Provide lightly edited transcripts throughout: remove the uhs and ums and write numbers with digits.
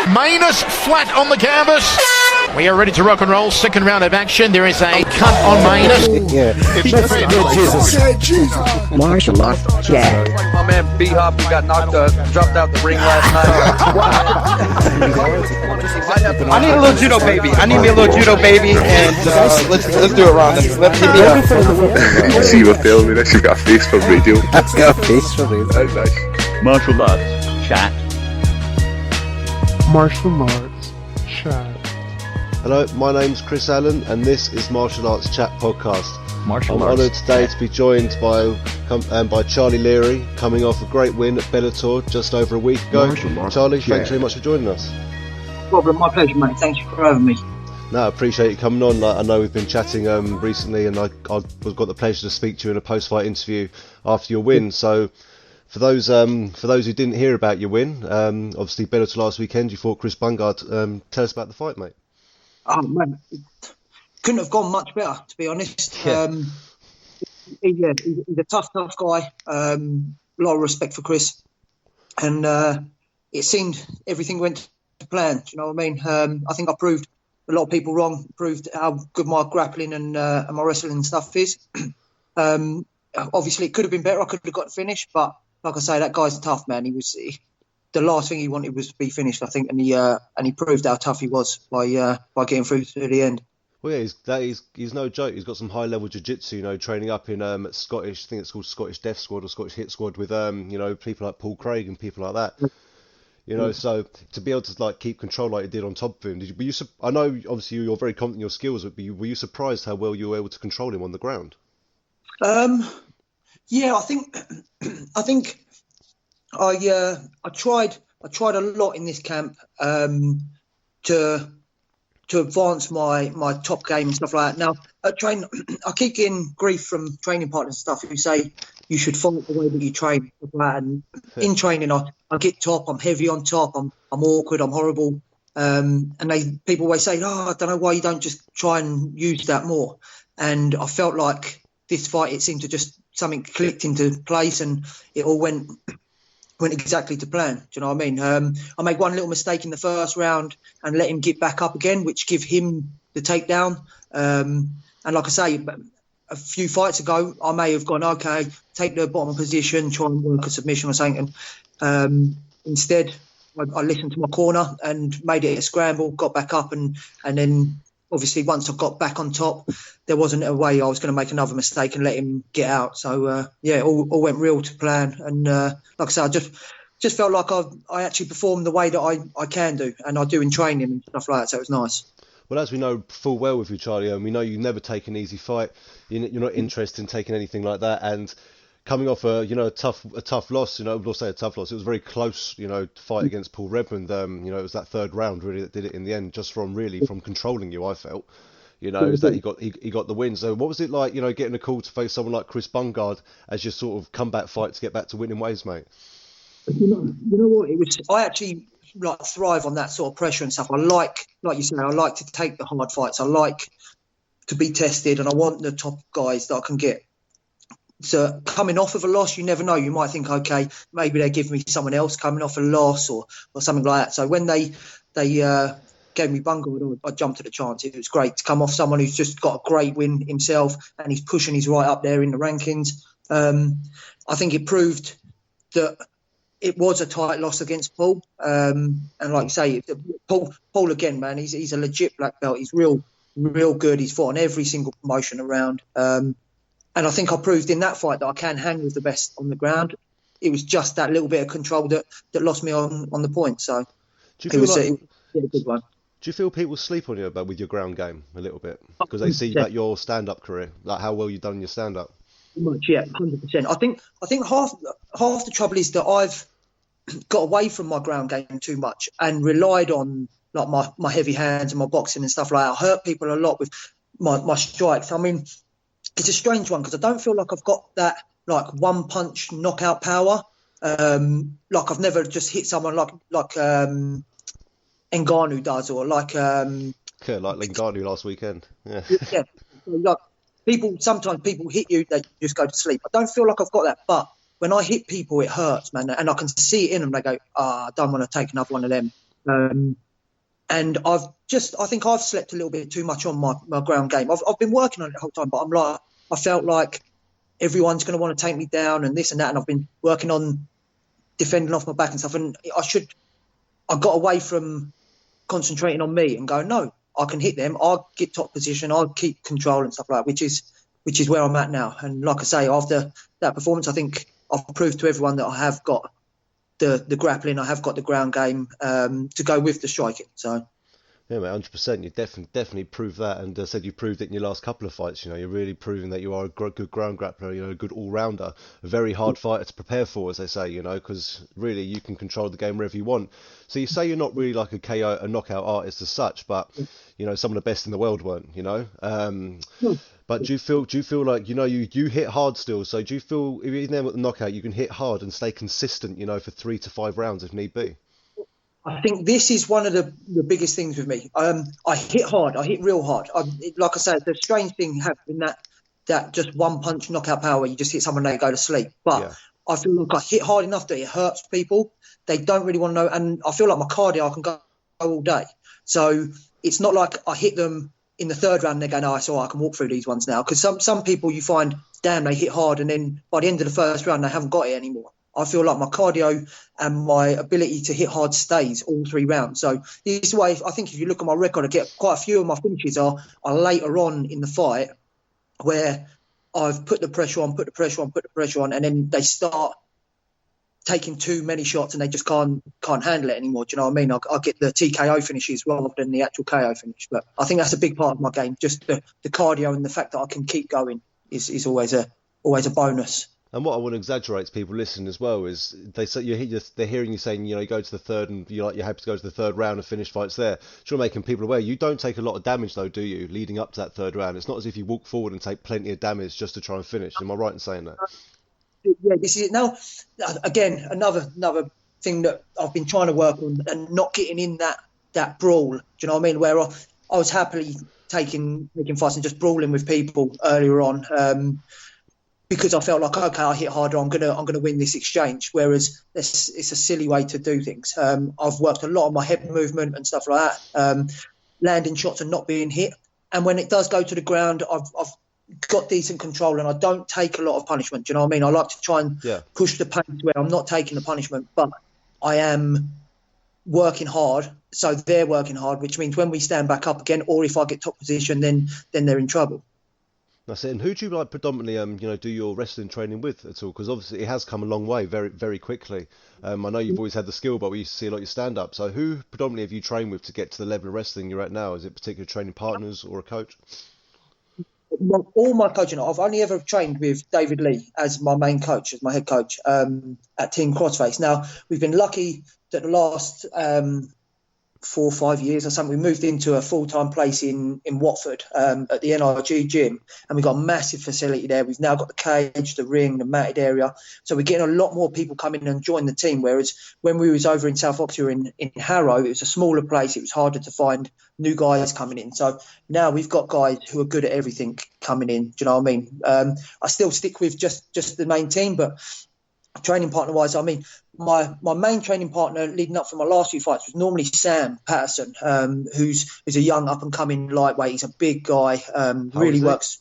Manus flat on the canvas. We are ready to rock and roll. Second round of action. There is a cut on Manus. Yeah. Jesus. Martial arts chat. My man B-Hop got dropped out the ring last night. I need a little judo baby. I need me a little judo baby, and let's do it, Ron. Let's give me up. You see what filming this? You've got a face for radio. I've got a face for radio. That's nice. Martial arts chat. Martial arts chat. Hello, my name's Chris Allen, and this is Martial Arts Chat Podcast. I'm honoured today to be joined by Charlie Leary, coming off a great win at Bellator just over a week ago. Charlie, thanks very much for joining us. No problem, my pleasure, mate. Thanks for having me. No, I appreciate you coming on. I know we've been chatting recently, and I've got the pleasure to speak to you in a post-fight interview after your win. So, for those who didn't hear about your win, obviously Bellator last weekend, you fought Chris Bungard. Tell us about the fight, mate. Oh man, it couldn't have gone much better, to be honest. Yeah. He's a tough guy. A lot of respect for Chris, and it seemed everything went to plan. Do you know what I mean? I think I proved a lot of people wrong. Proved how good my grappling and my wrestling stuff is. Obviously, it could have been better. I could have got the finish, but like I say, that guy's tough, man. The last thing he wanted was to be finished, I think, and he proved how tough he was by getting through to the end. Well, yeah, he's no joke. He's got some high level jiu-jitsu, training up in Scottish. I think it's called Scottish Death Squad or Scottish Hit Squad with people like Paul Craig and people like that. So to be able to keep control like you did on top of him, I know obviously you're very confident in your skills, but were you surprised how well you were able to control him on the ground? Yeah, I think I tried a lot in this camp to advance my top game and stuff like that. Now, I keep getting grief from training partners and stuff who say you should fight the way that you train. And in training, I get top. I'm heavy on top. I'm awkward. I'm horrible. And people always say, I don't know why you don't just try and use that more. And I felt like this fight, it seemed to just something clicked into place, and it all went exactly to plan. Do you know what I mean? I made one little mistake in the first round and let him get back up again, which give him the takedown. And like I say, a few fights ago, I may have gone, okay, take the bottom position, try and work a submission or something. And instead, I listened to my corner and made it a scramble, got back up, and then obviously once I got back on top, there wasn't a way I was going to make another mistake and let him get out. So it all went real to plan. And like I said, I just felt like I actually performed the way that I can do, and I do in training and stuff like that. So it was nice. Well, as we know full well with you, Charlie, and we know you never take an easy fight. You're not interested in taking anything like that. And coming off a tough loss, we'll say a tough loss. It was a very close, fight against Paul Redmond. It was that third round really that did it in the end, just from controlling you. I felt, is that he got the win. So what was it like, getting a call to face someone like Chris Bungard as your sort of comeback fight to get back to winning ways, mate? You know what? I actually thrive on that sort of pressure and stuff. I like you said, I like to take the hard fights. I like to be tested, and I want the top guys that I can get. So coming off of a loss, you never know. You might think, okay, maybe they give me someone else coming off a loss or something like that. So when they gave me Bungard, I jumped at the chance. It was great to come off someone who's just got a great win himself, and he's pushing his right up there in the rankings. I think it proved that it was a tight loss against Paul. And like you say, Paul again, man, he's a legit black belt. He's real good. He's fought on every single promotion around. And I think I proved in that fight that I can hang with the best on the ground. It was just that little bit of control that lost me on the point. So it was a good one. Do you feel people sleep on you with your ground game a little bit? Because they see about your stand-up career, like how well you've done in your stand-up. Much, yeah, 100%. I think half the trouble is that I've got away from my ground game too much and relied on my heavy hands and my boxing and stuff like that. I hurt people a lot with my strikes. I mean, it's a strange one because I don't feel like I've got that one punch knockout power. I've never just hit someone like Ngannou does, or like Ngannou last weekend. Yeah. Yeah. Sometimes people hit you, they just go to sleep. I don't feel like I've got that, but when I hit people, it hurts, man, and I can see it in them. They go, I don't want to take another one of them. And I think I've slept a little bit too much on my ground game. I've been working on it the whole time, but I felt like everyone's going to want to take me down and this and that. And I've been working on defending off my back and stuff. And I got away from concentrating on me and going, no, I can hit them. I'll get top position. I'll keep control and stuff like that, which is where I'm at now. And like I say, after that performance, I think I've proved to everyone that I have got the grappling, I have got the ground game to go with the striking. So. Yeah, mate, 100%. You definitely proved that, and said you proved it in your last couple of fights. You're really proving that you are a good ground grappler. A good all-rounder, a very hard fighter to prepare for, as they say. Because really you can control the game wherever you want. So you say you're not really like a KO, a knockout artist as such, but some of the best in the world weren't. But do you feel like you hit hard still? So do you feel even then with the knockout you can hit hard and stay consistent? For 3 to 5 rounds if need be. I think this is one of the biggest things with me. I hit hard. I hit real hard. Like I said, the strange thing happened that just one punch knockout power, you just hit someone and they go to sleep. But I feel like I hit hard enough that it hurts people. They don't really want to know. And I feel like my cardio, I can go all day. So it's not like I hit them in the third round and they go, no, it's all right, I can walk through these ones now. Because some people you find, damn, they hit hard. And then by the end of the first round, they haven't got it anymore. I feel like my cardio and my ability to hit hard stays all 3 rounds. So this is why I think if you look at my record, I get quite a few of my finishes are later on in the fight where I've put the pressure on, and then they start taking too many shots and they just can't handle it anymore. Do you know what I mean? I get the TKO finishes rather than the actual KO finish. But I think that's a big part of my game. Just the cardio and the fact that I can keep going is always a bonus. And what I want to exaggerate to people listening as well is they're hearing you saying, you go to the third and you're happy to go to the third round and finish fights there. You're making people aware. You don't take a lot of damage though, do you, leading up to that third round? It's not as if you walk forward and take plenty of damage just to try and finish. Am I right in saying that? Yeah, this is it. Now, again, another thing that I've been trying to work on and not getting in that brawl. Do you know what I mean? Where I was happily taking fights and just brawling with people earlier on. Because I felt like, okay, I hit harder, I'm gonna win this exchange. Whereas it's a silly way to do things. I've worked a lot on my head movement and stuff like that, landing shots and not being hit. And when it does go to the ground, I've got decent control and I don't take a lot of punishment. Do you know what I mean? I like to try and push the pace where I'm not taking the punishment, but I am working hard. So they're working hard, which means when we stand back up again, or if I get top position, then they're in trouble. That's it. And who do you predominantly do your wrestling training with at all? Because obviously it has come a long way very, very quickly. I know you've always had the skill, but we used to see a lot of your stand-up. So who predominantly have you trained with to get to the level of wrestling you're at now? Is it particular training partners or a coach? All my coaching, I've only ever trained with David Lee as my main coach, as my head coach at Team Crossface. Now, we've been lucky that the last 4 or 5 years or something, we moved into a full-time place in Watford at the NRG gym, and we've got a massive facility there. We've now got the cage, the ring, the matted area. So we're getting a lot more people coming in and join the team, whereas when we was over in South Oxford in Harrow, it was a smaller place. It was harder to find new guys coming in. So now we've got guys who are good at everything coming in. Do you know what I mean? I still stick with just the main team, but training partner wise, I mean, my main training partner leading up from my last few fights was normally Sam Patterson, who's a young up and coming lightweight. He's a big guy, really works.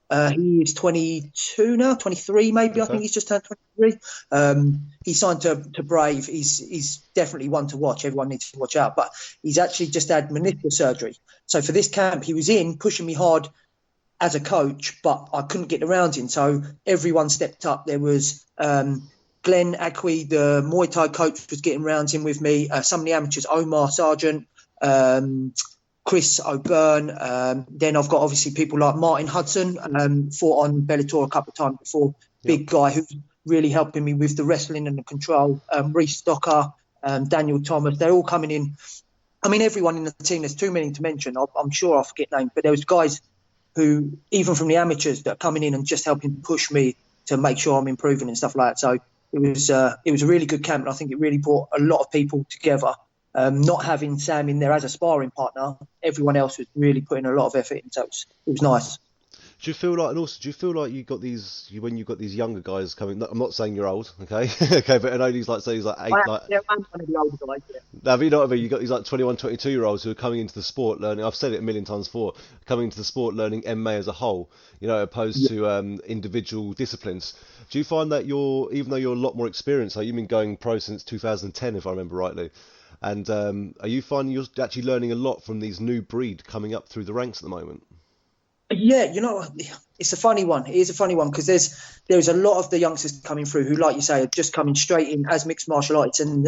He is 22 now, 23 maybe. Okay. I think he's just turned 23. He's signed to Brave. He's definitely one to watch. Everyone needs to watch out. But he's actually just had meniscus surgery. So for this camp, he was in pushing me hard as a coach, but I couldn't get around him. So everyone stepped up. There was Glenn Acqui, the Muay Thai coach, was getting around him with me. Some of the amateurs, Omar Sargent, Chris O'Byrne. Then I've got obviously people like Martin Hudson, fought on Bellator a couple of times before. Big guy who's really helping me with the wrestling and the control. Reece Stocker, Daniel Thomas, they're all coming in. I mean, everyone in the team, there's too many to mention. I'm sure I'll forget names, but there was guys who, even from the amateurs, that are coming in and just helping push me to make sure I'm improving and stuff like that. So it was a really good camp, and I think it really brought a lot of people together. Not having Sam in there as a sparring partner, everyone else was really putting a lot of effort in, so it was nice. Do you feel like, and also, do you feel like when you've got these younger guys coming? I'm not saying you're old, okay, okay, but I know he's like eight, I'm one of the older guys. Yeah. now, but you know what I mean? You've got these like 21, 22-year-olds who are coming into the sport learning. I've said it a million times before. Coming into the sport learning MMA as a whole, opposed to individual disciplines. Do you find that even though you're a lot more experienced, you've been going pro since 2010, if I remember rightly, and are you finding you're actually learning a lot from these new breed coming up through the ranks at the moment? Yeah, it's a funny one. It is a funny one because there's a lot of the youngsters coming through who, like you say, are just coming straight in as mixed martial arts, and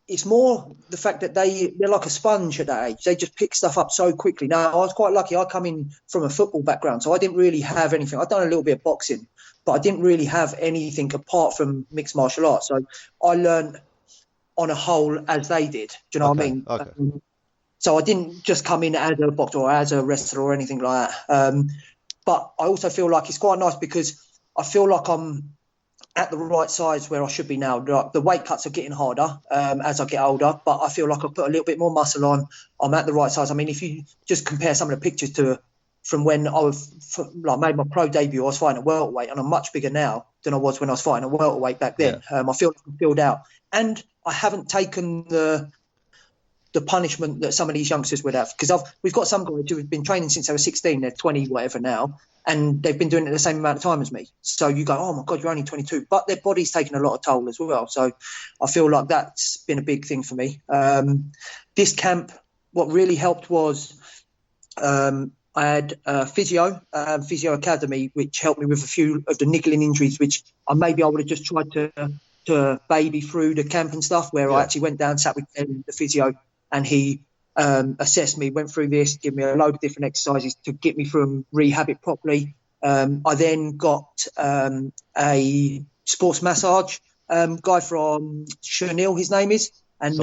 it's more the fact that they're like a sponge at that age. They just pick stuff up so quickly. Now, I was quite lucky. I come in from a football background, so I didn't really have anything. I'd done a little bit of boxing, but I didn't really have anything apart from mixed martial arts. So I learned on a whole as they did. Do you know what I mean? Okay. So I didn't just come in as a boxer or as a wrestler or anything like that. But I also feel like it's quite nice because I feel like I'm at the right size where I should be now. Like the weight cuts are getting harder as I get older, but I feel like I've put a little bit more muscle on. I'm at the right size. I mean, if you just compare some of the pictures from when I made my pro debut, I was fighting at welterweight, and I'm much bigger now than I was when I was fighting at welterweight back then. Yeah. I feel like I'm filled out, and I haven't taken the punishment that some of these youngsters would have, because we've got some guys who have been training since they were 16, they're 20 whatever now, and they've been doing it the same amount of time as me. So you go, oh my God, you're only 22, but their body's taken a lot of toll as well. So I feel like that's been a big thing for me. This camp, what really helped was I had Physio Academy, which helped me with a few of the niggling injuries, which I would have just tried to baby through the camp and stuff, where I actually went down, sat with the physio, and he assessed me, went through this, gave me a load of different exercises to get me through and rehab it properly. I then got a sports massage guy from Chanel, his name is. And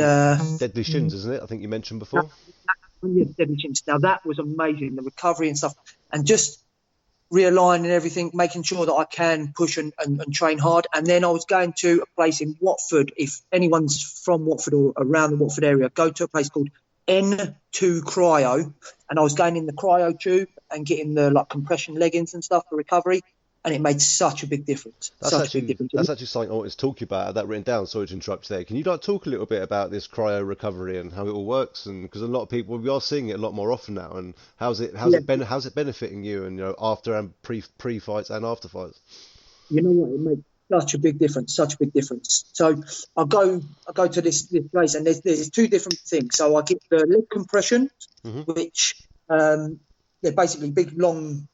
Deadly Shins, isn't it? I think you mentioned before. Deadly Shins. Now, that was amazing, the recovery and stuff. And just realigning everything, making sure that I can push and train hard. And then I was going to a place in Watford. If anyone's from Watford or around the Watford area, go to a place called N2 Cryo. And I was going in the cryo tube and getting the compression leggings and stuff for recovery. And it made such a big difference. That's actually something I wanted to talk to you about. I had that written down. Sorry to interrupt you there. Can you talk a little bit about this cryo recovery and how it all works? And because a lot of people, we are seeing it a lot more often now. And how's it benefiting you? And after and pre fights and after fights. You know what? It makes such a big difference. Such a big difference. So I go to this place, and there's two different things. So I get the leg compression, which they're basically big long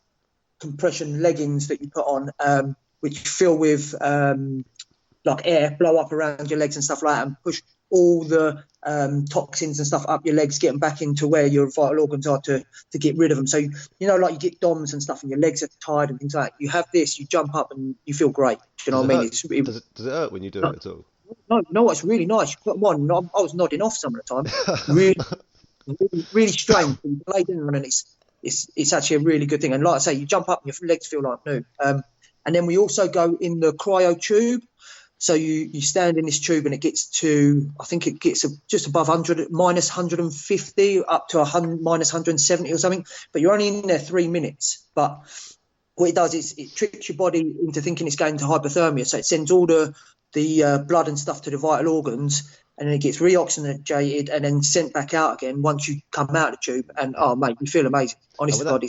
compression leggings that you put on, which fill with air, blow up around your legs and stuff like that, and push all the toxins and stuff up your legs, get them back into where your vital organs are to get rid of them. So you you get DOMs and stuff and your legs are tired and things like that. You have this, you jump up and you feel great. Do you know what I mean? Does it hurt when you do it at all? No, it's really nice. You put them on. I was nodding off some of the time. really strange. You lay down and it's actually a really good thing. And like I say, you jump up and your legs feel like new. And then we also go in the cryo tube. So you stand in this tube and it gets to, I think it gets just above 100, minus 150, up to minus 170 or something. But you're only in there 3 minutes. But what it does is it tricks your body into thinking it's going to hypothermia. So it sends all the blood and stuff to the vital organs, and then it gets reoxygenated and then sent back out again once you come out of the tube. And, oh, mate, you feel amazing. Honestly, God,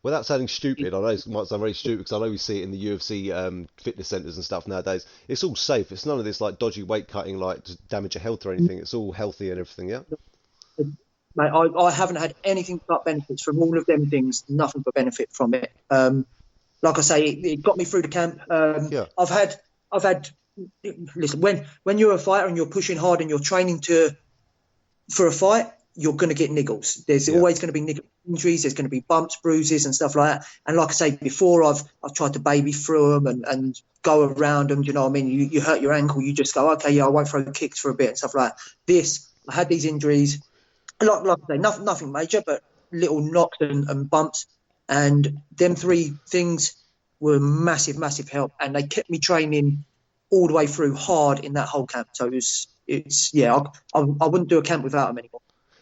without sounding stupid, I know it might sound very stupid because I know we see it in the UFC fitness centres and stuff nowadays. It's all safe. It's none of this dodgy weight cutting to damage your health or anything. It's all healthy and everything, yeah? Mate, I haven't had anything but benefits from all of them things, nothing but benefit from it. Like I say, it got me through the camp. I've had listen, when you're a fighter and you're pushing hard and you're training for a fight, you're going to get niggles. There's always going to be injuries. There's going to be bumps, bruises, and stuff like that. And like I say before, I've tried to baby through them and go around them. You know what I mean? You hurt your ankle, you just go, okay, I won't throw kicks for a bit and stuff like that. I had these injuries, like I say, nothing major, but little knocks and bumps. And them three things were massive, massive help. And they kept me training all the way through hard in that whole camp. So I wouldn't do a camp without them anymore.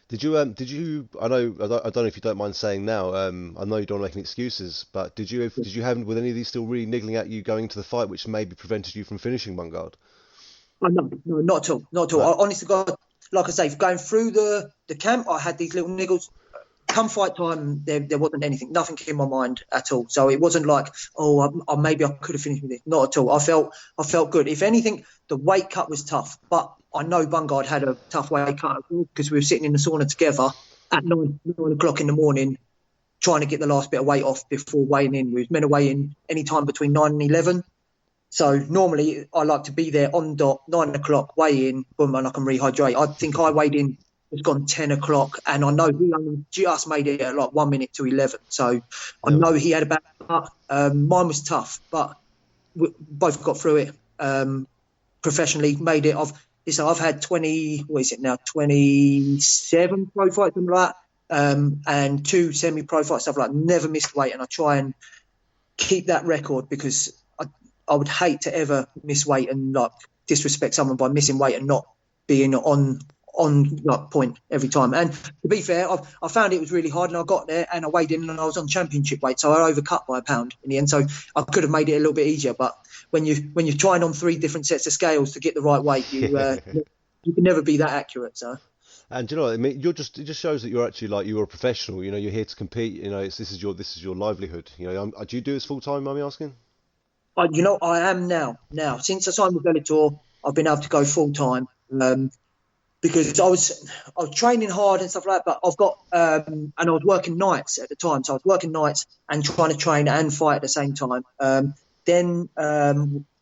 Did you? I know. I don't know if you don't mind saying now. I know you don't make any excuses, but did you have with any of these still really niggling at you going into the fight, which maybe prevented you from finishing Bungard? Oh, no, not at all, not at all. No. Honestly, God, like I say, going through the camp, I had these little niggles. Come fight time, there wasn't anything, nothing in my mind at all. So it wasn't like, maybe I could have finished with it. Not at all. I felt good. If anything, the weight cut was tough, but I know Bungard had a tough weight cut because we were sitting in the sauna together at 9 o'clock in the morning, trying to get the last bit of weight off before weighing in. We was meant to weigh in any time between 9 and 11. So normally I like to be there on dot, 9 o'clock, weigh in, boom, and I can rehydrate. I think I weighed in, it's gone 10 o'clock, and I know he only just made it at like 1 minute to 11. So I know he had a bad cut. Mine was tough, but we both got through it professionally, made it. I've had 27 pro fights, something like that, and 2 semi-pro fights, stuff like that. Never missed weight, and I try and keep that record because I would hate to ever miss weight and like disrespect someone by missing weight and not being on like point every time. And to be fair, I found it was really hard, and I got there and I weighed in and I was on championship weight, so I overcut by a pound in the end. So I could have made it a little bit easier, but when you're trying on 3 different sets of scales to get the right weight, you can never be that accurate. So. And you know, I mean, it just shows that you're actually like, you're a professional. You know, you're here to compete. You know, this is your livelihood. You know, do you do this full time? Am I asking? I am now. Since I signed with Bellator, I've been able to go full time because I was training hard and stuff like that. But I've got and I was working nights at the time, so I was working nights and trying to train and fight at the same time. Then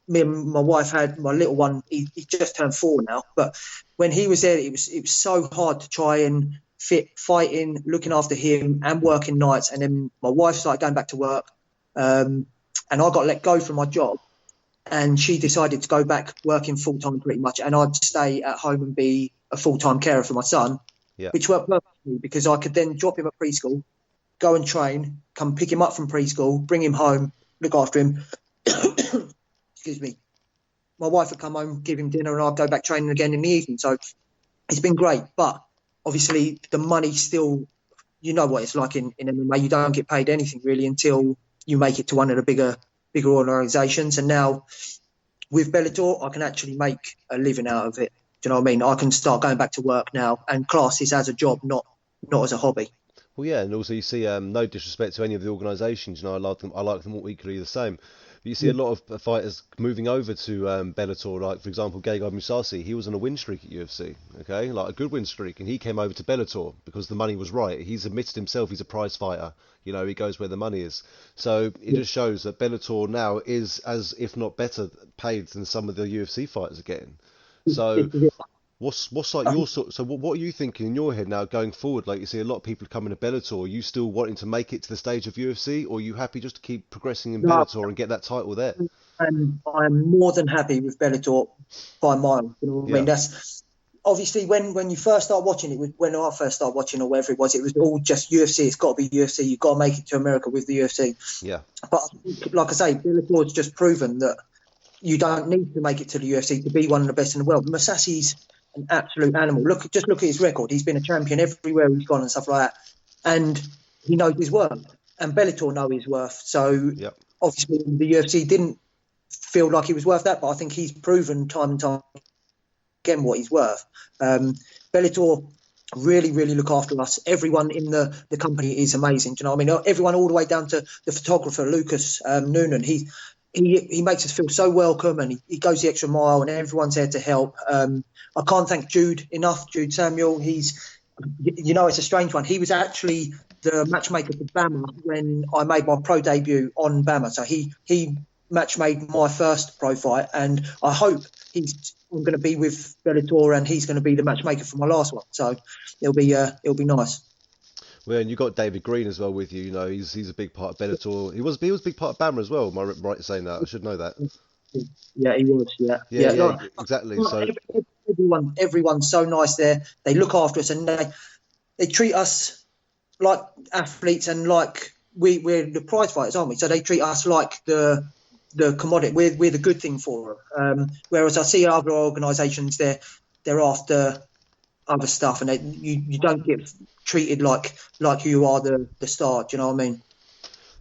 me and my wife had my little one. He just turned 4 now, but when he was there, it was so hard to try and fit fighting, looking after him, and working nights. And then my wife started going back to work. And I got let go from my job, and she decided to go back working full time pretty much, and I'd stay at home and be a full time carer for my son, which worked perfectly because I could then drop him at preschool, go and train, come pick him up from preschool, bring him home, look after him. Excuse me. My wife would come home, give him dinner, and I'd go back training again in the evening. So it's been great, but obviously the money still, you know what it's like in MMA. You don't get paid anything really until you make it to one of the bigger organisations. And now with Bellator, I can actually make a living out of it. Do you know what I mean? I can start going back to work now and class this as a job, not as a hobby. Well, yeah, and also you see, no disrespect to any of the organisations, you know, I like them all equally the same. But you see a lot of fighters moving over to Bellator, like, for example, Gegard Mousasi. He was on a win streak at UFC, okay, like a good win streak, and he came over to Bellator because the money was right. He's admitted himself he's a prize fighter. You know, he goes where the money is. So it just shows that Bellator now is as, if not better, paid than some of the UFC fighters are getting. So what's like your sort? So what are you thinking in your head now going forward? Like you see a lot of people coming to Bellator. Are you still wanting to make it to the stage of UFC, or are you happy just to keep progressing in Bellator and get that title there? And I'm more than happy with Bellator by mile. You know what I mean? That's obviously when you first start watching it. When I first started watching, or wherever it was all just UFC. It's got to be UFC. You've got to make it to America with the UFC. Yeah. But like I say, Bellator's just proven that you don't need to make it to the UFC to be one of the best in the world. Masasi's an absolute animal. Just look at his record. He's been a champion everywhere he's gone and stuff like that. And he knows his worth. And Bellator know his worth. So obviously the UFC didn't feel like he was worth that, but I think he's proven time and time again what he's worth. Bellator really, really look after us. Everyone in the company is amazing. Do you know what I mean? Everyone all the way down to the photographer, Lucas Noonan. He makes us feel so welcome, and he goes the extra mile, and everyone's there to help. I can't thank Jude enough, Jude Samuel. He's, you know, it's a strange one. He was actually the matchmaker for Bama when I made my pro debut on Bama. So he matchmade my first pro fight, and I hope I'm going to be with Bellator, and he's going to be the matchmaker for my last one. So it'll be nice. Well, and you got David Green as well with you. You know, he's a big part of Bellator. He was a big part of Bama as well. Am I right in saying that? I should know that. Yeah, he was. Yeah, exactly. So everyone's so nice there. They look after us, and they treat us like athletes, and like we're the prize fighters, aren't we? So they treat us like the commodity. We're the good thing for them. Whereas I see other organisations, they're after other stuff, and you don't get treated like you are the star. Do you know what I mean?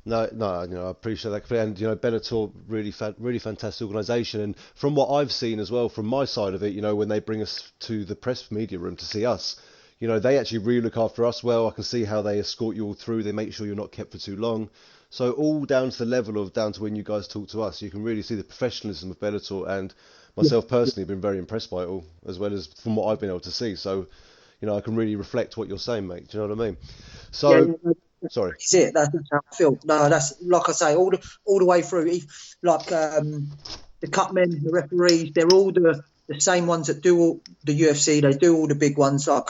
No, I appreciate that, and Bellator really fantastic organisation, and from what I've seen as well from my side of it, when they bring us to the press media room to see us, they actually really look after us well. I can see how they escort you all through. They make sure you're not kept for too long. So all down to the level of down to when you guys talk to us, you can really see the professionalism of Bellator, and myself personally have been very impressed by it all, as well as from what I've been able to see. So, I can really reflect what you're saying, mate. Do you know what I mean? So. Sorry. That's it. That's how I feel. No, that's like I say, all the way through. Like the cut men, the referees, they're all the same ones that do all the UFC. They do all the big ones. Like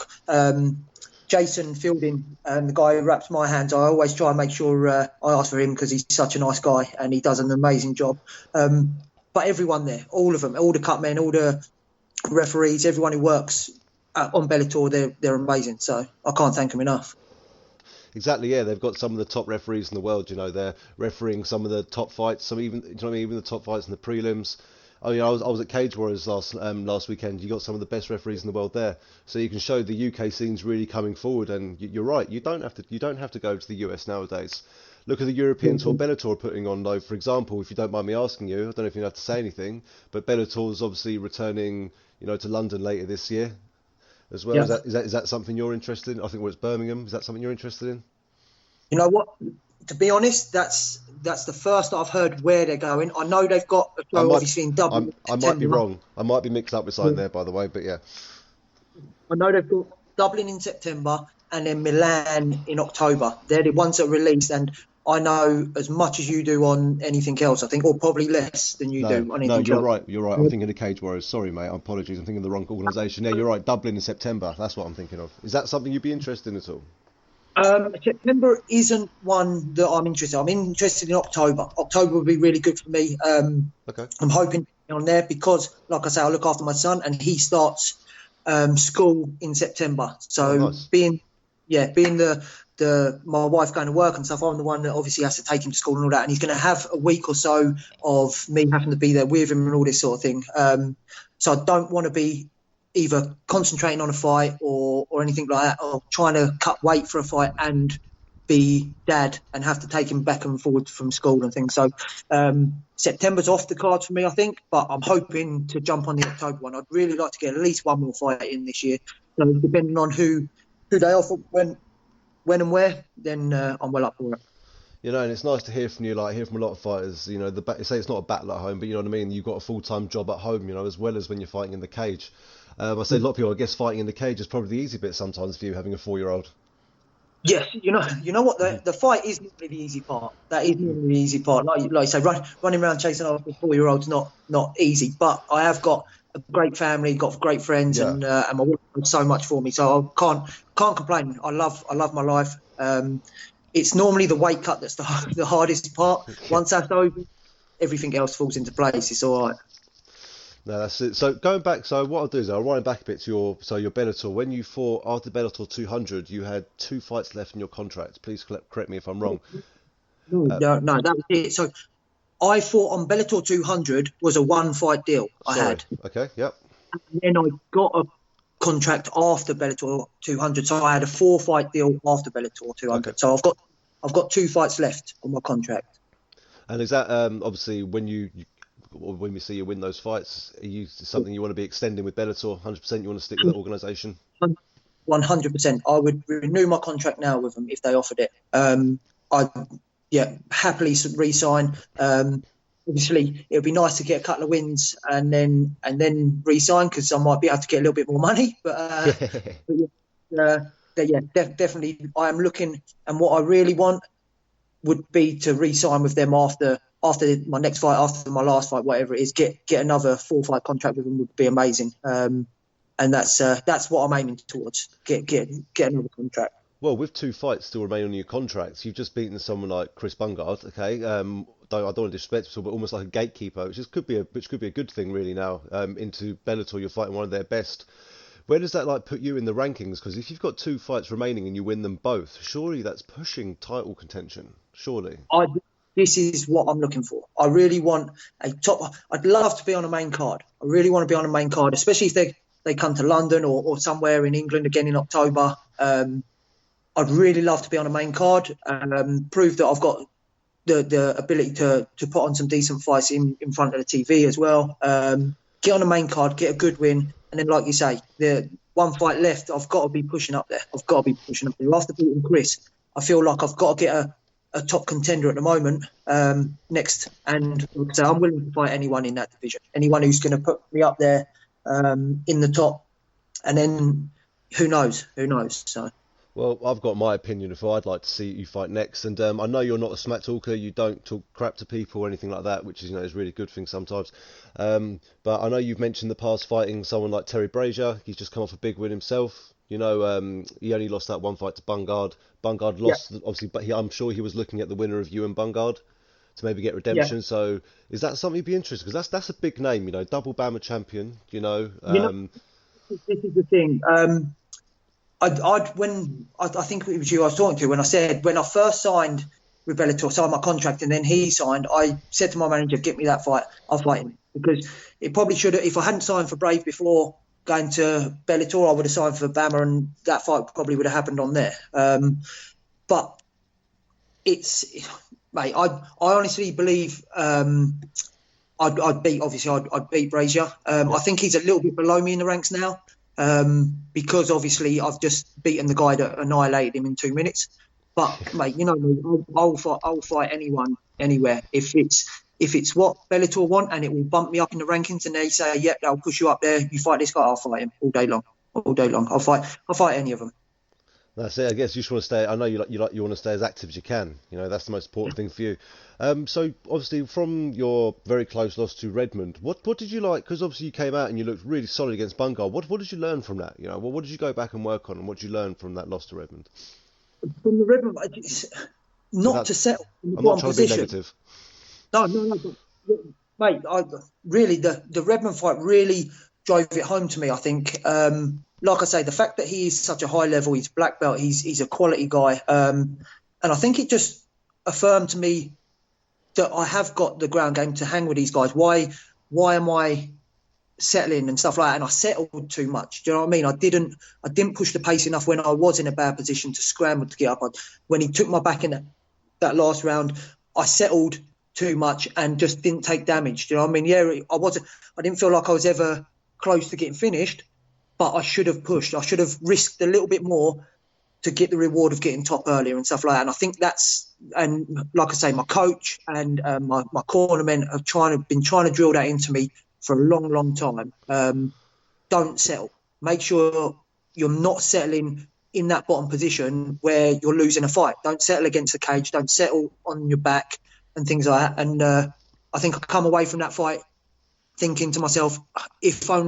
Jason Fielding, the guy who wraps my hands. I always try and make sure I ask for him because he's such a nice guy and he does an amazing job. But everyone there, all of them, all the cut men, all the referees, everyone who works on Bellator, they're amazing. So I can't thank them enough. Exactly, yeah. They've got some of the top referees in the world. They're refereeing some of the top fights. Even the top fights in the prelims. I was at Cage Warriors last weekend. You got some of the best referees in the world there, so you can show the UK scene's really coming forward. And you're right. You don't have to go to the US nowadays. Look at the European tour Bellator are putting on, though. For example, if you don't mind me asking you, I don't know if you have to say anything, but Bellator's obviously returning, to London later this year. As well, Yeah. is that something you're interested in? I think it's Birmingham. Is that something you're interested in? You know what? To be honest, that's the first I've heard where they're going. I know they've got a show obviously in Dublin. I might be wrong. I might be mixed up with something there, by the way. But yeah, I know they've got Dublin in September and then Milan in October. They're the ones that are released, and I know as much as you do on anything else, I think, or probably less than you do on anything else. You're right. You're right. I'm thinking of Cage Warriors. Sorry, mate. Apologies. I'm thinking of the wrong organisation. Yeah, you're right. Dublin in September. That's what I'm thinking of. Is that something you'd be interested in at all? September isn't one that I'm interested in. I'm interested in October. October would be really good for me. Okay. I'm hoping on there because, like I say, I look after my son and he starts school in September. So nice. being the my wife going to work and stuff, I'm the one that obviously has to take him to school and all that. And he's going to have a week or so of me having to be there with him and all this sort of thing. So I don't want to be either concentrating on a fight or anything like that, or trying to cut weight for a fight and be dad and have to take him back and forward from school and things. So September's off the cards for me, I think, but I'm hoping to jump on the October one. I'd really like to get at least one more fight in this year. So depending on who they offer, when and where, then I'm well up for it. And it's nice to hear from you, hear from a lot of fighters, say it's not a battle at home, but you know what I mean? You've got a full-time job at home, as well as when you're fighting in the cage. I say a lot of people, I guess fighting in the cage is probably the easy bit sometimes for you, having a 4-year-old. Yes, you know what, the fight is normally the easy part. That is normally the easy part. Like you say, running around chasing after a 4-year-old's not easy. But I have got a great family, got great friends, and my wife does so much for me. So I can't complain. I love my life. It's normally the weight cut that's the hardest part. Once that's over, everything else falls into place. It's all right. No, that's it. So going back, what I'll do is I'll wind back a bit to your Bellator. When you fought after Bellator 200, you had 2 fights left in your contract. Please correct me if I'm wrong. No, that was it. So I fought on Bellator 200 was a 1-fight deal I had. Okay, yep. And then I got a contract after Bellator 200, so I had a 4-fight deal after Bellator 200. Okay. So I've got 2 fights left on my contract. And is that obviously when we see you win those fights, are you something you want to be extending with Bellator? 100% you want to stick with that organisation? 100%. I would renew my contract now with them if they offered it. I'd happily re-sign. Obviously, it would be nice to get a couple of wins and then re-sign because I might be able to get a little bit more money. But definitely, I am looking, and what I really want would be to re-sign with them after my next fight, after my last fight, whatever it is. Get another 4-fight contract with them would be amazing. And that's what I'm aiming towards. Get another contract. Well, with 2 fights still remaining on your contracts, you've just beaten someone like Chris Bungard, okay? I don't want to disrespect him, but almost like a gatekeeper, which could be a good thing really now. Into Bellator, you're fighting one of their best. Where does that put you in the rankings? Because if you've got 2 fights remaining and you win them both, surely that's pushing title contention. Surely. This is what I'm looking for. I really want a top. I'd love to be on a main card. I really want to be on a main card, especially if they come to London or somewhere in England again in October. I'd really love to be on a main card, prove that I've got the ability to put on some decent fights in front of the TV as well. Get on the main card, get a good win, and then, like you say, the one fight left, I've got to be pushing up there. After beating Chris, I feel like I've got to get a top contender at the moment next. And so I'm willing to fight anyone in that division, anyone who's going to put me up there in the top. And then who knows? So. Well, I've got my opinion of who I'd like to see you fight next, and I know you're not a smack talker. You don't talk crap to people or anything like that, which is is a really good thing sometimes. But I know you've mentioned the past fighting someone like Terry Brazier. He's just come off a big win himself. He only lost that one fight to Bungard. Bungard lost, obviously, but I'm sure he was looking at the winner of you and Bungard to maybe get redemption. Yeah. So is that something you'd be interested? Because that's a big name, double Bama champion. This is the thing. I think it was you I was talking to when I said when I first signed with Bellator, signed my contract, and then he signed. I said to my manager, "Get me that fight. I'll fight him." Because it probably should have. If I hadn't signed for Brave before going to Bellator, I would have signed for Bama, and that fight probably would have happened on there. But mate, I honestly believe I'd beat Brazier. I think he's a little bit below me in the ranks now. Because obviously I've just beaten the guy that annihilated him in 2 minutes. But mate, me, I'll fight anyone, anywhere. If it's what Bellator want and it will bump me up in the rankings, and they say, "Yep, they'll push you up there. You fight this guy, I'll fight him all day long. I'll fight any of them." That's it. I guess you just want to stay. I know you want to stay as active as you can. That's the most important thing for you. So obviously, from your very close loss to Redmond, what did you like? Because obviously you came out and you looked really solid against Bungard. What did you learn from that? What did you go back and work on, and what did you learn from that loss to Redmond? From the Redmond, to settle. I'm not trying to be negative. No, mate. The Redmond fight really drove it home to me. I think. Like I say, the fact that he is such a high level, he's black belt, he's a quality guy. And I think it just affirmed to me that I have got the ground game to hang with these guys. Why am I settling and stuff like that? And I settled too much. Do you know what I mean? I didn't push the pace enough when I was in a bad position to scramble to get up. When he took my back in that last round, I settled too much and just didn't take damage. Do you know what I mean? Yeah, I didn't feel like I was ever close to getting finished. But I should have pushed. I should have risked a little bit more to get the reward of getting top earlier and stuff like that. And I think and like I say, my coach and my cornermen have been trying to drill that into me for a long, long time. Don't settle. Make sure you're not settling in that bottom position where you're losing a fight. Don't settle against the cage. Don't settle on your back and things like that. And I think I come away from that fight thinking to myself, if I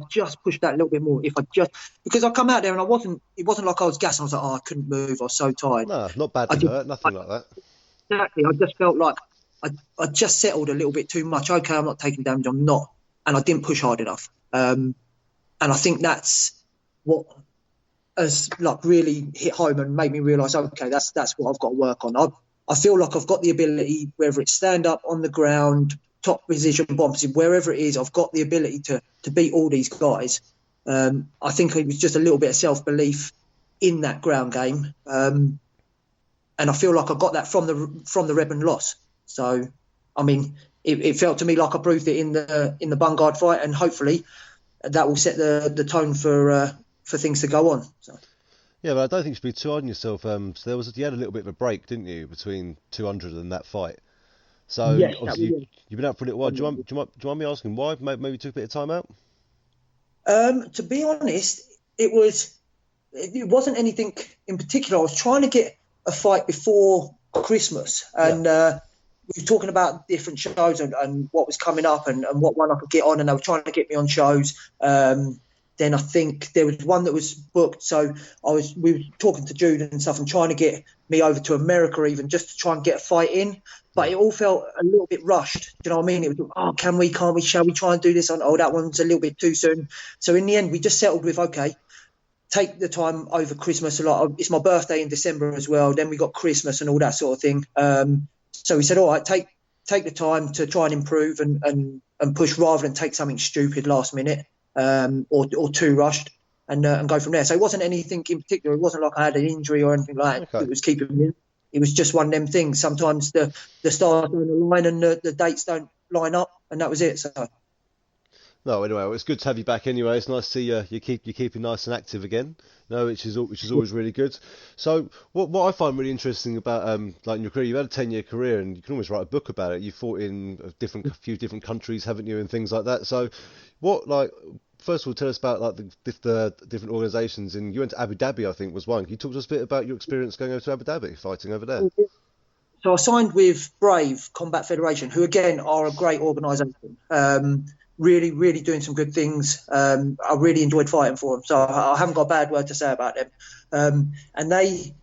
just pushed that a little bit more, because I come out there and it wasn't like I was gassing. I was like, I couldn't move. I was so tired. No, not badly hurt, nothing like that. Exactly. I just felt like I just settled a little bit too much. Okay, I'm not taking damage. I'm not. And I didn't push hard enough. And I think that's what has really hit home and made me realise, okay, that's what I've got to work on. I feel like I've got the ability, whether it's stand up, on the ground, top position, bottom position, wherever it is, I've got the ability to beat all these guys. I think it was just a little bit of self-belief in that ground game. And I feel like I got that from the Redmond loss. So, I mean, it felt to me like I proved it in the Bungard fight, and hopefully that will set the tone for things to go on. So. Yeah, but I don't think you should be too hard on yourself. So you had a little bit of a break, didn't you, between 200 and that fight? So yes, obviously you've been out for a little while. Do you mind me asking why? Maybe took a bit of time out? To be honest, it wasn't anything in particular. I was trying to get a fight before Christmas, and we were talking about different shows and what was coming up and what one I could get on, and they were trying to get me on shows. Then I think there was one that was booked, so we were talking to Jude and stuff and trying to get me over to America even just to try and get a fight in. But it all felt a little bit rushed. Do you know what I mean? It was, can we, can't we, shall we try and do this? That one's a little bit too soon. So in the end, we just settled with, okay, take the time over Christmas. It's my birthday in December as well. Then we got Christmas and all that sort of thing. So we said, all right, take the time to try and improve and push rather than take something stupid last minute. or two rushed, and go from there. So it wasn't anything in particular. It wasn't like I had an injury or anything like that. Okay. It was keeping me. It was just one of them things. Sometimes the stars don't align and the dates don't line up, and that was it. So. No, anyway, well, it's good to have you back anyway. It's nice to see you're keeping nice and active again. No, which is always really good. So what I find really interesting about like in your career, you've had a 10-year career and you can almost write a book about it. You fought in a few different countries, haven't you, and things like that. So first of all, tell us about like the different organisations. And you went to Abu Dhabi, I think, was one. Can you talk to us a bit about your experience going over to Abu Dhabi, fighting over there? So I signed with Brave Combat Federation, who again are a great organisation. Really, really doing some good things. I really enjoyed fighting for them, so I haven't got a bad word to say about them. And they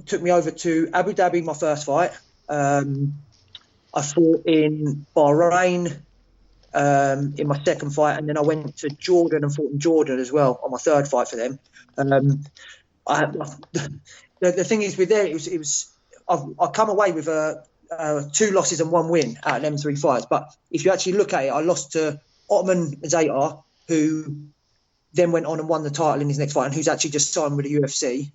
took me over to Abu Dhabi, my first fight. I fought in Bahrain in my second fight, and then I went to Jordan and fought in Jordan as well on my third fight for them. The thing is with there, it was I come away with 2 losses and 1 win out of them 3 fights. But if you actually look at it, I lost to Ottoman Zaytar, who then went on and won the title in his next fight, and who's actually just signed with the UFC.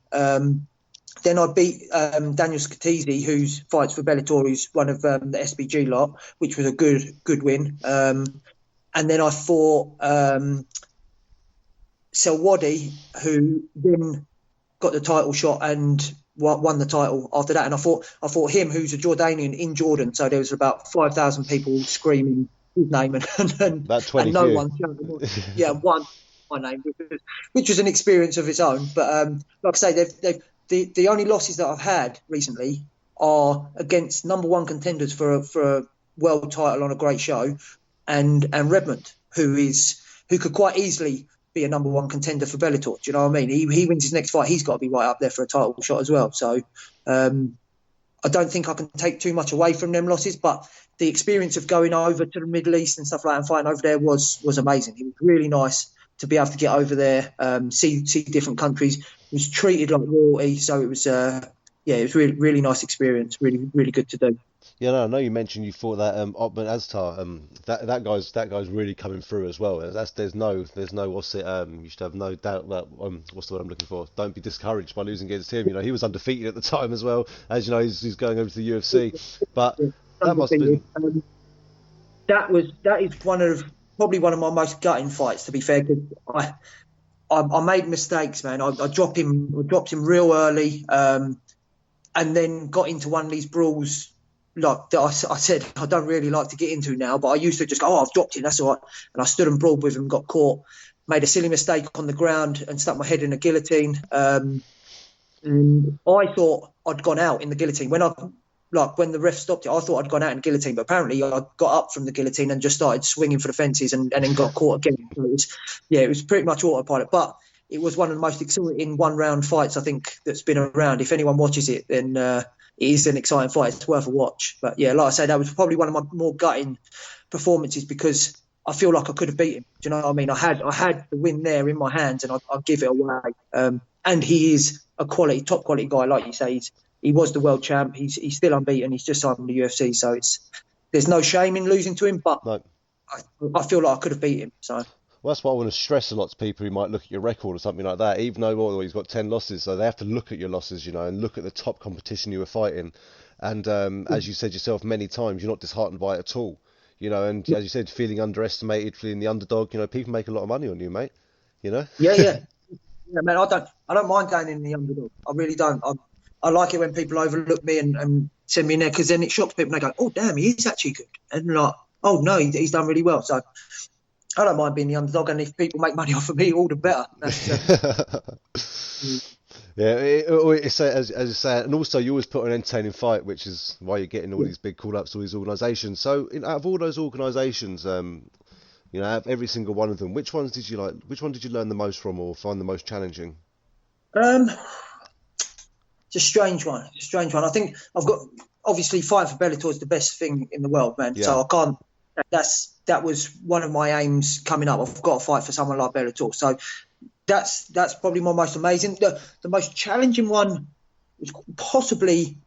Then I beat Daniel Scatizzi, who fights for Bellator, who's one of the SBG lot, which was a good win. And then I fought Selwadi, who then got the title shot and won the title after that. And I fought him, who's a Jordanian, in Jordan. So there was about 5,000 people screaming his name and About 20 and no few. one won my name, which was an experience of its own. But like I say, the only losses that I've had recently are against number 1 contenders for a world title on a great show, and Redmond, who could quite easily be a number 1 contender for Bellator. Do you know what I mean? He wins his next fight, he's got to be right up there for a title shot as well. So I don't think I can take too much away from them losses, but the experience of going over to the Middle East and stuff like that and fighting over there was amazing. It was really nice to be able to get over there, see different countries. It was treated like royalty, so it was it was really nice experience, really good to do. Yeah, no, I know you mentioned you fought that Otman Aztar. That guy's really coming through as well. There's no what's it? You should have no doubt that what's the word I'm looking for? Don't be discouraged by losing against him. You know, he was undefeated at the time as well. As you know, he's going over to the UFC. But that must have been. That is probably one of my most gutting fights, to be fair, because I made mistakes, man. I dropped him real early, and then got into one of these brawls like that I said I don't really like to get into now, but I used to just go, I've dropped it, that's all right. And I stood and brawled with him, got caught, made a silly mistake on the ground and stuck my head in a guillotine. And I thought I'd gone out in the guillotine. When the ref stopped it, I thought I'd gone out in the guillotine, but apparently I got up from the guillotine and just started swinging for the fences and then got caught again. So it was pretty much autopilot, but it was one of the most exciting 1-round fights I think that's been around. If anyone watches it, then it is an exciting fight. It's worth a watch. But yeah, like I say, that was probably one of my more gutting performances because I feel like I could have beat him. Do you know what I mean? I had the win there in my hands, and I'd give it away. And he is a top quality guy, like you say. He was the world champ. He's still unbeaten. He's just signed with the UFC, so there's no shame in losing to him. But No. I feel like I could have beat him. So. Well, that's what I want to stress a lot to people who might look at your record or something like that. Even though he's got 10 losses, so they have to look at your losses, you know, and look at the top competition you were fighting. And as you said yourself many times, you're not disheartened by it at all, you know. And as you said, feeling underestimated, feeling the underdog, you know, people make a lot of money on you, mate. You know. Yeah, man. I don't mind going in the underdog. I really don't. I like it when people overlook me and send me in there, because then it shocks people and they go, "Oh, damn, he is actually good," and like, "Oh no, he's done really well." So. I don't mind being the underdog, and if people make money off of me, all the better. It's as you say, and also you always put an entertaining fight, which is why you're getting all these big call-ups to all these organisations. So, out of all those organisations, you know, out of every single one of them, which one did you like? Which one did you learn the most from, or find the most challenging? It's a strange one. I think I've got, obviously, fighting for Bellator is the best thing in the world, man. Yeah. So I can't. That was one of my aims coming up. I've got to fight for someone like Bellator. So that's probably my most amazing. The most challenging one was possibly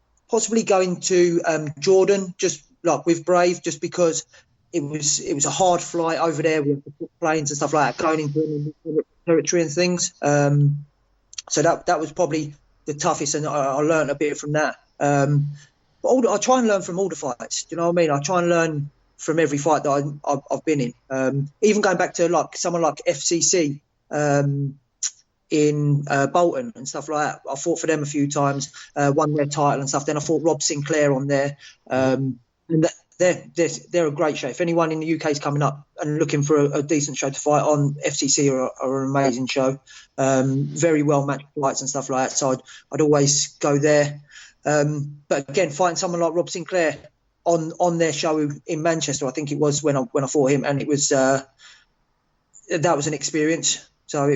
going to Jordan, just like with Brave, just because it was a hard flight over there with planes and stuff like that, going into territory and things. So that was probably the toughest, and I learned a bit from that. But I try and learn from all the fights. Do you know what I mean? I try and learn from every fight that I've been in. Even going back to like someone like FCC in Bolton and stuff like that. I fought for them a few times, won their title and stuff. Then I fought Rob Sinclair on there. And they're a great show. If anyone in the UK is coming up and looking for a decent show to fight on, FCC are an amazing show. Very well matched fights and stuff like that. So I'd always go there. But again, fighting someone like Rob Sinclair on their show in Manchester, I think it was when I fought him, and it was that was an experience. So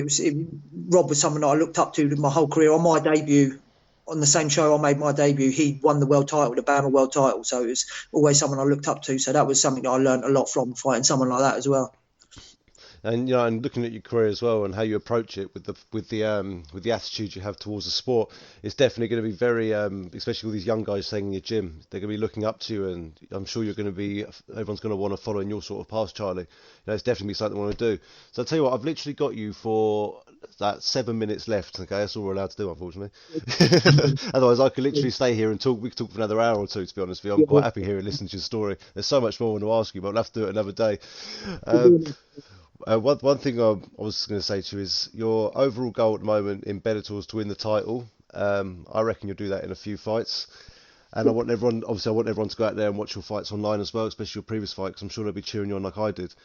Rob was someone that I looked up to my whole career. On my debut, on the same show I made my debut, he won the world title, the BAMMA world title. So it was always someone I looked up to. So that was something that I learned a lot from, fighting someone like that as well. And and looking at your career as well and how you approach it with the attitude you have towards the sport, it's definitely going to be very, especially with these young guys staying in your gym, they're going to be looking up to you, and I'm sure everyone's going to want to follow in your sort of path, Charlie. It's definitely something I want to do. So I'll tell you what, I've literally got you for that 7 minutes left. Okay, that's all we're allowed to do, unfortunately. Otherwise, I could literally stay here and talk. We could talk for another hour or two, to be honest with you. I'm quite happy here and listening to your story. There's so much more I want to ask you, but we'll have to do it another day. One thing I was going to say to you is your overall goal at the moment in Bellator is to win the title. I reckon you'll do that in a few fights. And I want everyone to go out there and watch your fights online as well, especially your previous fight, because I'm sure they'll be cheering you on like I did.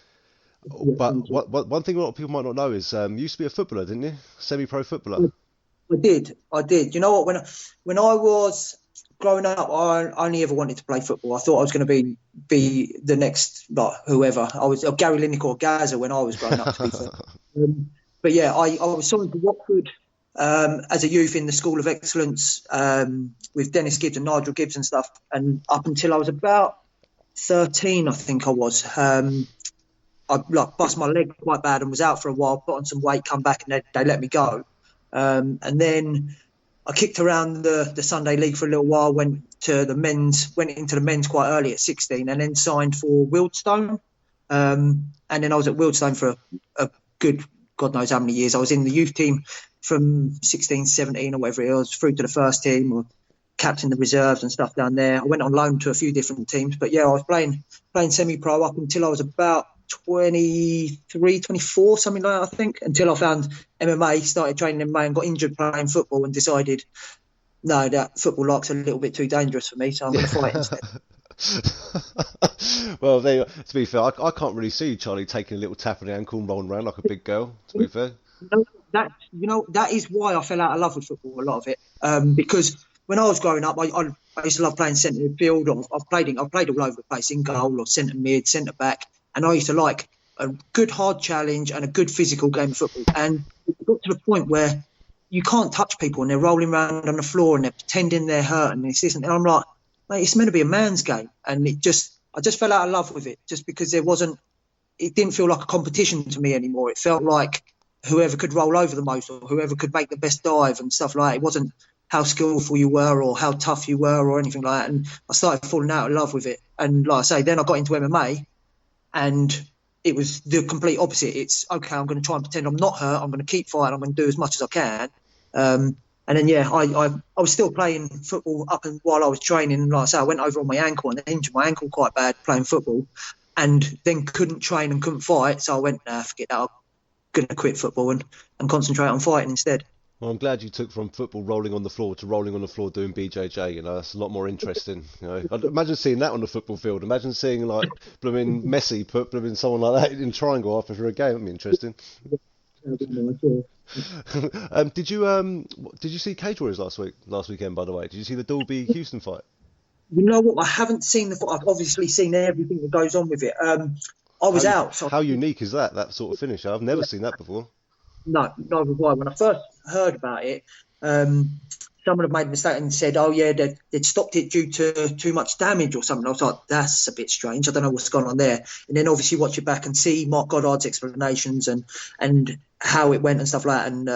But one thing a lot of people might not know is you used to be a footballer, didn't you? Semi-pro footballer. I did. You know what? When I was growing up, I only ever wanted to play football. I thought I was going to be the next, whoever. I was Gary Lineker or Gaza when I was growing up, to be fair. But yeah, I was signed to Watford as a youth in the School of Excellence with Dennis Gibbs and Nigel Gibbs and stuff. And up until I was about 13, I think I was. I bust my leg quite bad and was out for a while, put on some weight, come back, and they let me go. And then I kicked around the Sunday League for a little while, went into the men's quite early at 16, and then signed for Wildstone. And then I was at Wildstone for a good, God knows how many years. I was in the youth team from 16, 17 or whatever it was, through to the first team, or captain the reserves and stuff down there. I went on loan to a few different teams. But yeah, I was playing semi-pro up until I was about 23, 24, something like that, I think, until I found MMA, started training MMA and got injured playing football and decided, no, that football like's a little bit too dangerous for me, so I'm going to fight instead. Well, to be fair, I can't really see you, Charlie, taking a little tap on the ankle and rolling around like a big girl, to be fair. That is why I fell out of love with football, a lot of it, because when I was growing up, I used to love playing centre midfield. I've played all over the place, in goal or centre mid, centre back. And I used to like a good hard challenge and a good physical game of football. And it got to the point where you can't touch people and they're rolling around on the floor and they're pretending they're hurt and this isn't. And I'm like, mate, it's meant to be a man's game. And I just fell out of love with it, just because it didn't feel like a competition to me anymore. It felt like whoever could roll over the most or whoever could make the best dive and stuff like that. It wasn't how skillful you were or how tough you were or anything like that. And I started falling out of love with it. And like I say, then I got into MMA. And it was the complete opposite. It's, okay, I'm going to try and pretend I'm not hurt. I'm going to keep fighting. I'm going to do as much as I can. And then, yeah, I was still playing football up and while I was training. And like I say, I went over on my ankle and injured my ankle quite bad playing football, and then couldn't train and couldn't fight. So I went, forget that. I'm going to quit football and concentrate on fighting instead. Well, I'm glad you took from football rolling on the floor to rolling on the floor doing BJJ. That's a lot more interesting. I'd imagine seeing that on the football field. Imagine seeing like blooming Messi put blooming someone like that in triangle after a game. That'd be interesting. Did you see Cage Warriors last weekend? By the way, did you see the Dolby Houston fight? You know what? I haven't seen the fight. I've obviously seen everything that goes on with it. I was out. So how unique is that sort of finish? I've never seen that before. No, neither have I. When I first heard about it, someone had made a mistake and said, oh, yeah, they'd stopped it due to too much damage or something. I was like, that's a bit strange. I don't know what's gone on there. And then obviously watch it back and see Mark Goddard's explanations and how it went and stuff like that. And,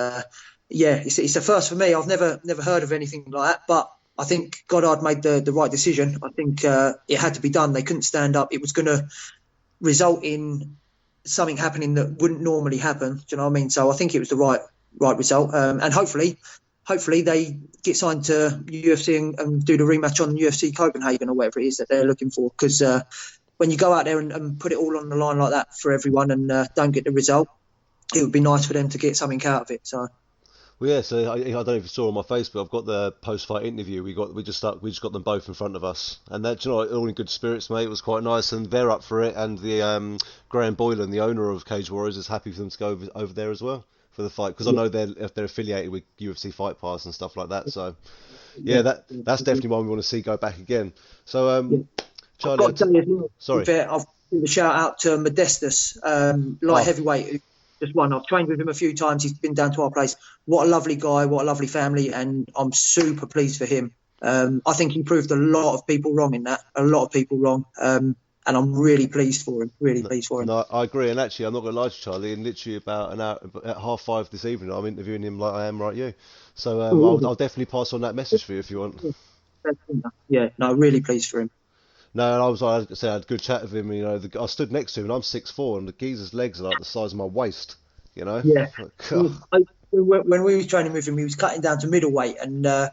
yeah, it's a first for me. I've never heard of anything like that. But I think Goddard made the right decision. I think it had to be done. They couldn't stand up. It was going to result in something happening that wouldn't normally happen. Do you know what I mean? So I think it was the right result, and hopefully they get signed to UFC and do the rematch on UFC Copenhagen or whatever it is that they're looking for. Because when you go out there and put it all on the line like that for everyone and don't get the result, it would be nice for them to get something out of it. So. Well, yeah. So I don't know if you saw on my Facebook, I've got the post-fight interview. We just got them both in front of us, and that, you know, all in good spirits, mate. It was quite nice, and they're up for it. And the Graham Boylan, the owner of Cage Warriors, is happy for them to go over there as well for the fight, because I know they're affiliated with UFC Fight Pass and stuff like that. So yeah, that's definitely one we want to see go back again. So Charlie, sorry, I've given a shout out to Modestus, light heavyweight, who just won. I've trained with him a few times. He's been down to our place. What a lovely guy, what a lovely family, and I'm super pleased for him. I think he proved a lot of people wrong in that, and I'm really pleased for him. No, I agree, and actually, I'm not going to lie to you, Charlie. In literally about an hour, at 5:30 this evening, I'm interviewing him like I am right you. So I'll definitely pass on that message for you if you want. Yeah, no, really pleased for him. No, and I had a good chat with him. You know, I stood next to him, and I'm 6'4", and the geezer's legs are like the size of my waist. You know. Yeah. When we were training with him, he was cutting down to middleweight, and I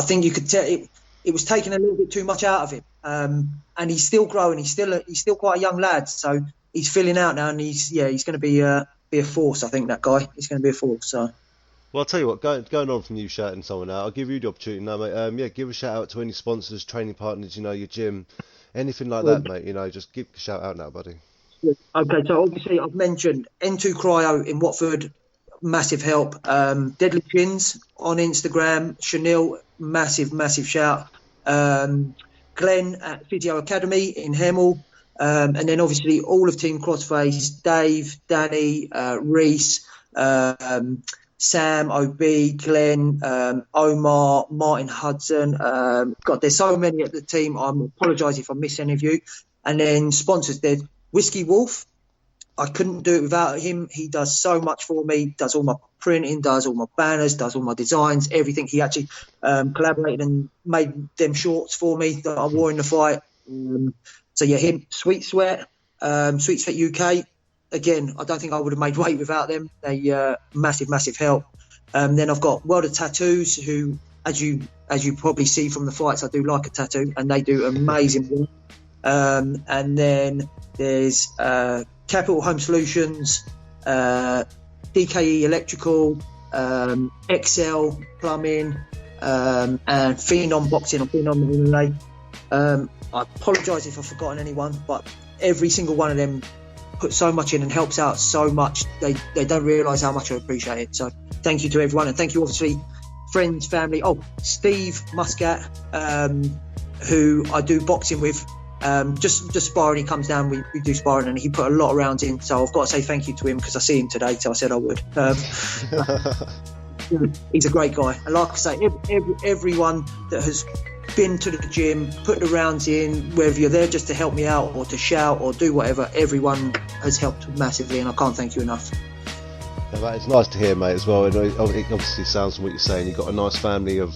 think you could tell it was taking a little bit too much out of him. And he's still growing. He's still quite a young lad, so he's filling out now, and he's going to be a force. I think that guy, he's going to be a force. So. Well, I'll tell you what, going on from you shouting someone out, I'll give you the opportunity now, mate. Give a shout out to any sponsors, training partners, you know, your gym, anything like that, mate. You know, just give a shout out now, buddy. Okay, so obviously I've mentioned N2 Cryo in Watford, massive help. Deadly Chins on Instagram, Chanel, massive shout. Glenn at Physio Academy in Hemel, and then obviously all of Team Crossface, Dave, Danny, Reese, Sam, OB, Glenn, Omar, Martin Hudson. God, there's so many at the team. I apologise if I miss any of you. And then sponsors, there's Whiskey Wolf. I couldn't do it without him. He does so much for me, does all my printing, does all my banners, does all my designs, everything. He actually collaborated and made them shorts for me that I wore in the fight. So yeah, him, Sweet Sweat UK. Again, I don't think I would have made weight without them. They massive help. Then I've got World of Tattoos, who, as you probably see from the fights, I do like a tattoo, and they do amazing work. And then there's Capital Home Solutions, DKE Electrical, XL Plumbing, and Phenom Boxing or Phenom MMA. I apologise if I've forgotten anyone, but every single one of them put so much in and helps out so much. They don't realise how much I appreciate it. So thank you to everyone, and thank you obviously friends, family. Oh, Steve Muscat, who I do boxing with. Just sparring, he comes down, we do sparring, and he put a lot of rounds in, so I've got to say thank you to him because I see him today, so I said I would. He's a great guy, and like I say, everyone that has been to the gym, put the rounds in, whether you're there just to help me out or to shout or do whatever, everyone has helped massively, and I can't thank you enough. Yeah, it's nice to hear, mate, as well. And it obviously sounds from what you're saying, you've got a nice family of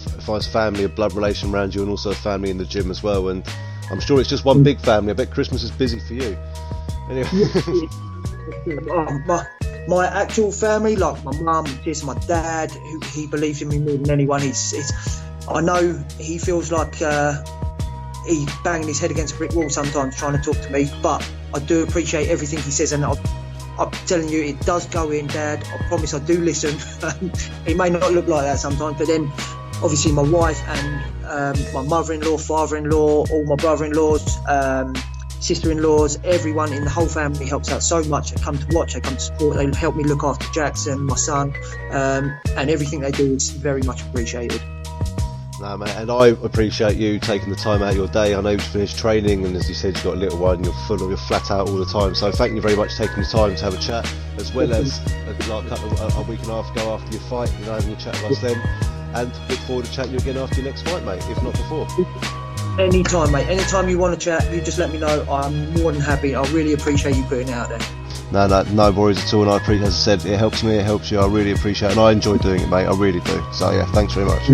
blood relation around you, and also a family in the gym as well. And I'm sure it's just one big family. I bet Christmas is busy for you. Anyway. My actual family, like my mum, my dad, he believes in me more than anyone. I know he feels like he's banging his head against a brick wall sometimes trying to talk to me, but I do appreciate everything he says, and I'm telling you, it does go in, Dad. I promise I do listen. It may not look like that sometimes, but then obviously my wife and my mother-in-law, father-in-law, all my brother-in-laws, sister-in-laws, everyone in the whole family helps out so much. They come to watch, they come to support, they help me look after Jackson, my son, and everything they do is very much appreciated. No, mate, and I appreciate you taking the time out of your day. I know you've finished training, and as you said, you've got a little one, you're flat out all the time. So thank you very much for taking the time to have a chat, as well as a week and a half ago after your fight, having a chat with us then. And look forward to chatting you again after your next fight, mate, if not before. Anytime, mate. Anytime you want to chat, you just let me know. I'm more than happy. I really appreciate you putting it out there. No worries at all. And I appreciate, as I said, it helps me, it helps you. I really appreciate it, and I enjoy doing it, mate. I really do. So yeah, thanks very much.